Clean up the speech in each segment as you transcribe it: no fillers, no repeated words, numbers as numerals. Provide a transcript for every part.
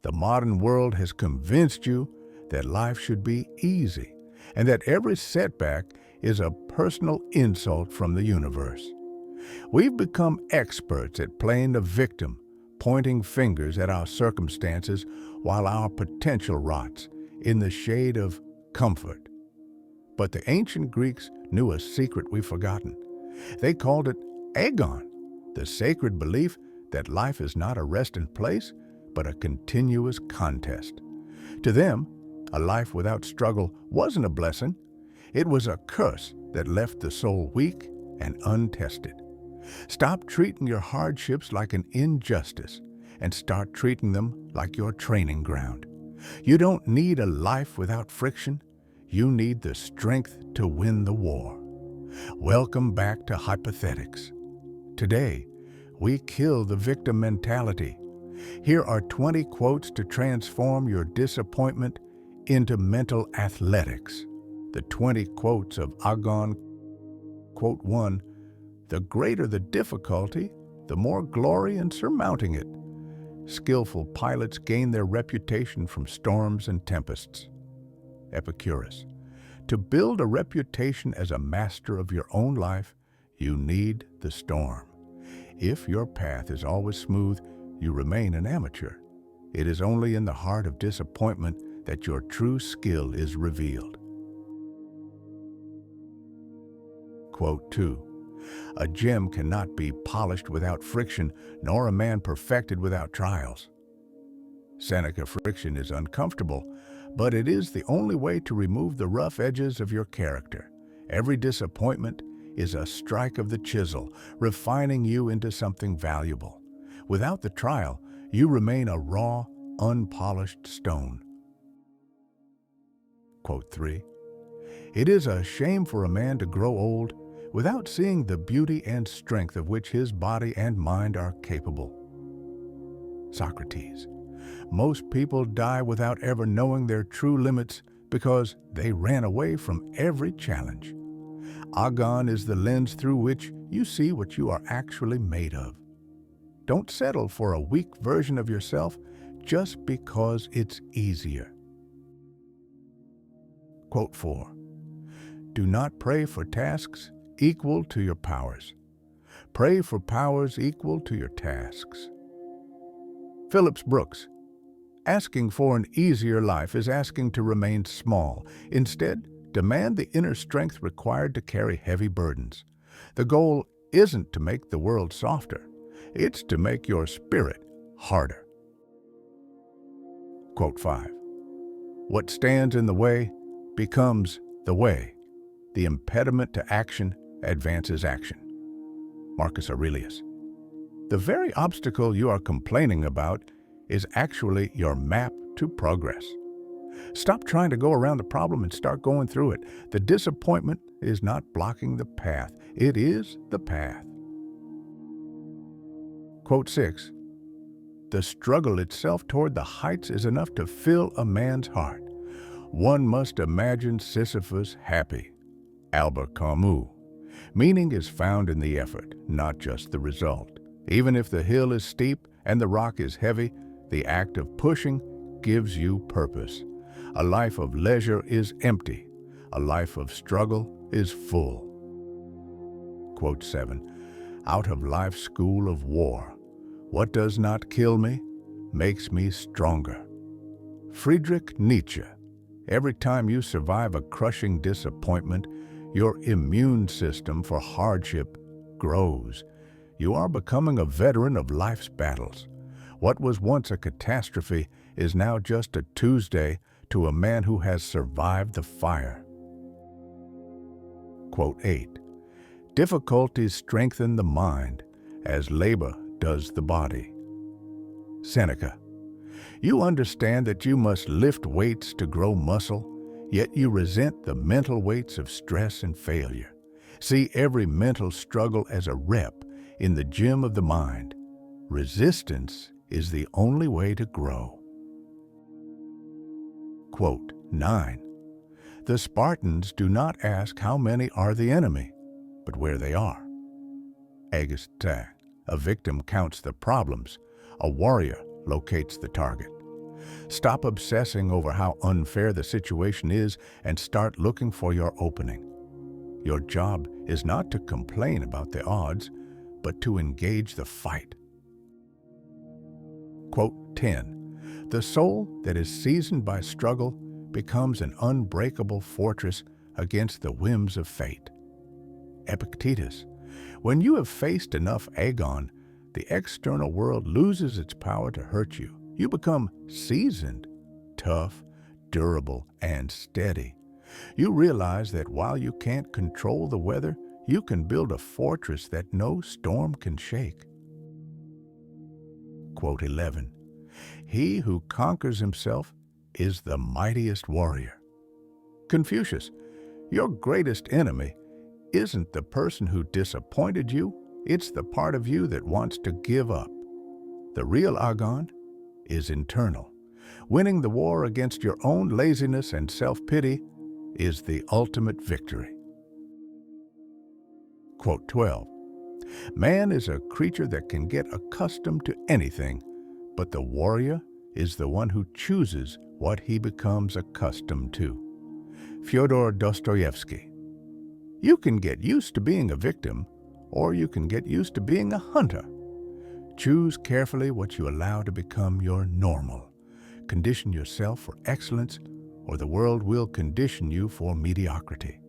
The modern world has convinced you that life should be easy and that every setback is a personal insult from the universe. We've become experts at playing the victim, pointing fingers at our circumstances while our potential rots in the shade of comfort. But the ancient Greeks knew a secret we've forgotten. They called it Agon, the sacred belief that life is not a resting place, but a continuous contest. To them, a life without struggle wasn't a blessing. It was a curse that left the soul weak and untested. Stop treating your hardships like an injustice and start treating them like your training ground. You don't need a life without friction. You need the strength to win the war. Welcome back to Hypothetics. Today, we kill the victim mentality. Here are 20 quotes to transform your disappointment into mental athletics. The 20 quotes of Agon. Quote 1, "The greater the difficulty, the more glory in surmounting it. Skillful pilots gain their reputation from storms and tempests." Epicurus. To build a reputation as a master of your own life, you need the storm. If your path is always smooth, you remain an amateur. It is only in the heart of disappointment that your true skill is revealed. Quote 2. "A gem cannot be polished without friction, nor a man perfected without trials." Seneca. Friction is uncomfortable, but it is the only way to remove the rough edges of your character. Every disappointment is a strike of the chisel, refining you into something valuable. Without the trial, you remain a raw, unpolished stone. Quote 3. "It is a shame for a man to grow old without seeing the beauty and strength of which his body and mind are capable." Socrates. Most people die without ever knowing their true limits because they ran away from every challenge. Agon is the lens through which you see what you are actually made of. Don't settle for a weak version of yourself just because it's easier. Quote 4. "Do not pray for tasks equal to your powers. Pray for powers equal to your tasks." Phillips Brooks. Asking for an easier life is asking to remain small. Instead, demand the inner strength required to carry heavy burdens. The goal isn't to make the world softer. It's to make your spirit harder. Quote 5. "What stands in the way becomes the way. The impediment to action advances action." Marcus Aurelius. The very obstacle you are complaining about is actually your map to progress. Stop trying to go around the problem and start going through it. The disappointment is not blocking the path. It is the path. Quote 6. "The struggle itself toward the heights is enough to fill a man's heart. One must imagine Sisyphus happy." Albert Camus. Meaning is found in the effort, not just the result. Even if the hill is steep and the rock is heavy, the act of pushing gives you purpose. A life of leisure is empty. A life of struggle is full. Quote 7. "Out of life's school of war, what does not kill me makes me stronger." Friedrich Nietzsche. Every time you survive a crushing disappointment, your immune system for hardship grows. You are becoming a veteran of life's battles. What was once a catastrophe is now just a Tuesday to a man who has survived the fire. Quote 8. "Difficulties strengthen the mind as labor does the body." Seneca. You understand that you must lift weights to grow muscle, yet you resent the mental weights of stress and failure. See every mental struggle as a rep in the gym of the mind. Resistance is the only way to grow. Quote 9. "The Spartans do not ask how many are the enemy, but where they are." Augustin. A victim counts the problems. A warrior locates the target. Stop obsessing over how unfair the situation is and start looking for your opening. Your job is not to complain about the odds, but to engage the fight. Quote 10. The soul that is seasoned by struggle becomes an unbreakable fortress against the whims of fate. Epictetus. When you have faced enough Agon, the external world loses its power to hurt you. You become seasoned, tough, durable, and steady. You realize that while you can't control the weather, you can build a fortress that no storm can shake. Quote 11. He who conquers himself is the mightiest warrior. Confucius. Your greatest enemy isn't the person who disappointed you, it's the part of you that wants to give up. The real Agon is internal. Winning the war against your own laziness and self-pity is the ultimate victory. Quote 12. Man is a creature that can get accustomed to anything, but the warrior is the one who chooses what he becomes accustomed to. Fyodor Dostoevsky. You can get used to being a victim, or you can get used to being a hunter. Choose carefully what you allow to become your normal. Condition yourself for excellence, or the world will condition you for mediocrity.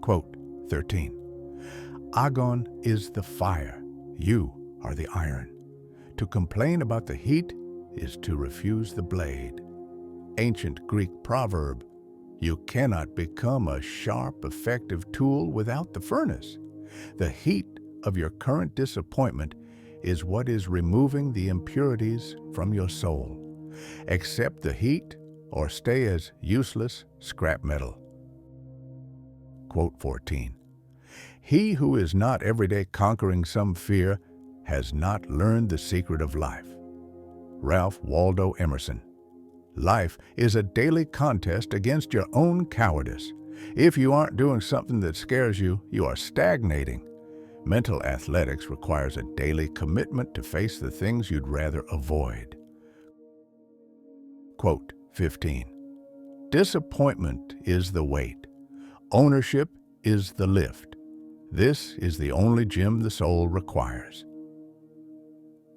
Quote 13. Agon is the fire, you are the iron. To complain about the heat is to refuse the blade. Ancient Greek proverb, you cannot become a sharp, effective tool without the furnace. The heat of your current disappointment is what is removing the impurities from your soul. Accept the heat or stay as useless scrap metal. Quote 14. He who is not every day conquering some fear has not learned the secret of life. Ralph Waldo Emerson. Life is a daily contest against your own cowardice. If you aren't doing something that scares you, you are stagnating. Mental athletics requires a daily commitment to face the things you'd rather avoid. Quote 15. Disappointment is the weight. Ownership is the lift. This is the only gym the soul requires.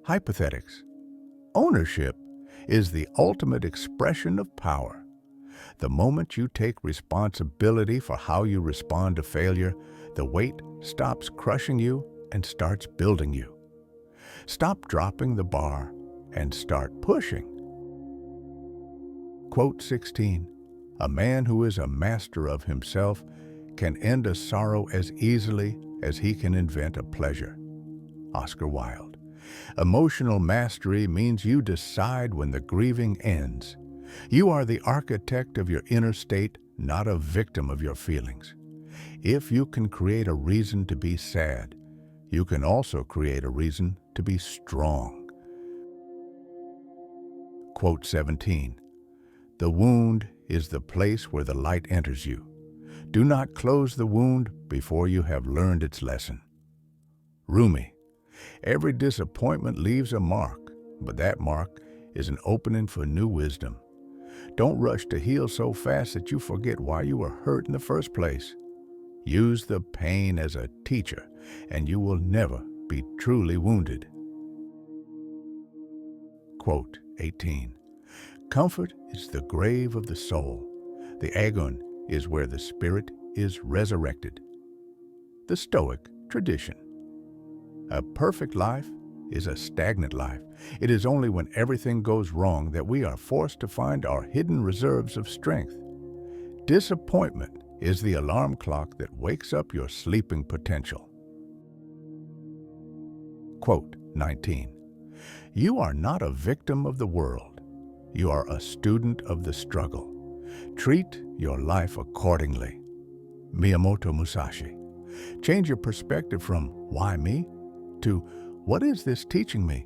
Hypothetics. Ownership is the ultimate expression of power. The moment you take responsibility for how you respond to failure, the weight stops crushing you and starts building you. Stop dropping the bar and start pushing. Quote 16. A man who is a master of himself can end a sorrow as easily as he can invent a pleasure. Oscar Wilde. Emotional mastery means you decide when the grieving ends. You are the architect of your inner state, not a victim of your feelings. If you can create a reason to be sad, you can also create a reason to be strong. Quote 17. The wound is the place where the light enters you. Do not close the wound before you have learned its lesson. Rumi. Every disappointment leaves a mark, but that mark is an opening for new wisdom. Don't rush to heal so fast that you forget why you were hurt in the first place. Use the pain as a teacher, and you will never be truly wounded. Quote 18. Comfort is the grave of the soul. The Agon is where the spirit is resurrected. The Stoic tradition. A perfect life is a stagnant life. It is only when everything goes wrong that we are forced to find our hidden reserves of strength. Disappointment is the alarm clock that wakes up your sleeping potential. Quote 19. You are not a victim of the world. You are a student of the struggle. Treat your life accordingly. Miyamoto Musashi. Change your perspective from "why me?" to "what is this teaching me?"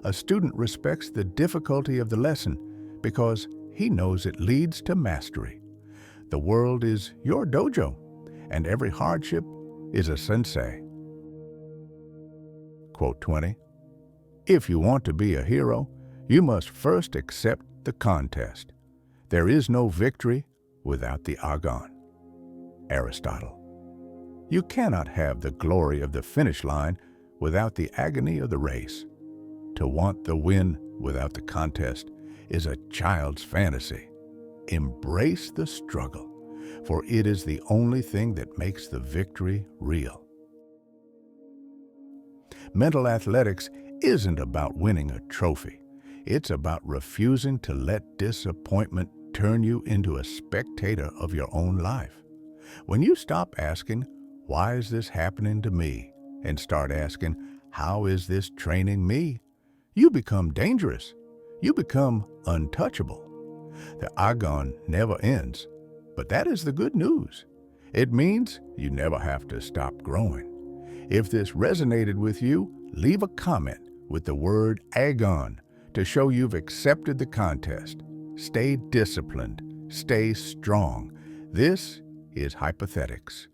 A student respects the difficulty of the lesson because he knows it leads to mastery. The world is your dojo, and every hardship is a sensei. Quote 20. If you want to be a hero, You must first accept the contest. There is no victory without the Agon. Aristotle. You cannot have the glory of the finish line without the agony of the race. To want the win without the contest is a child's fantasy. Embrace the struggle, for it is the only thing that makes the victory real. Mental athletics isn't about winning a trophy. It's about refusing to let disappointment turn you into a spectator of your own life. When you stop asking, "Why is this happening to me?" and start asking, "How is this training me?" you become dangerous. You become untouchable. The Agon never ends, but that is the good news. It means you never have to stop growing. If this resonated with you, leave a comment with the word Agon to show you've accepted the contest. Stay disciplined. Stay strong. This is Hypothetics.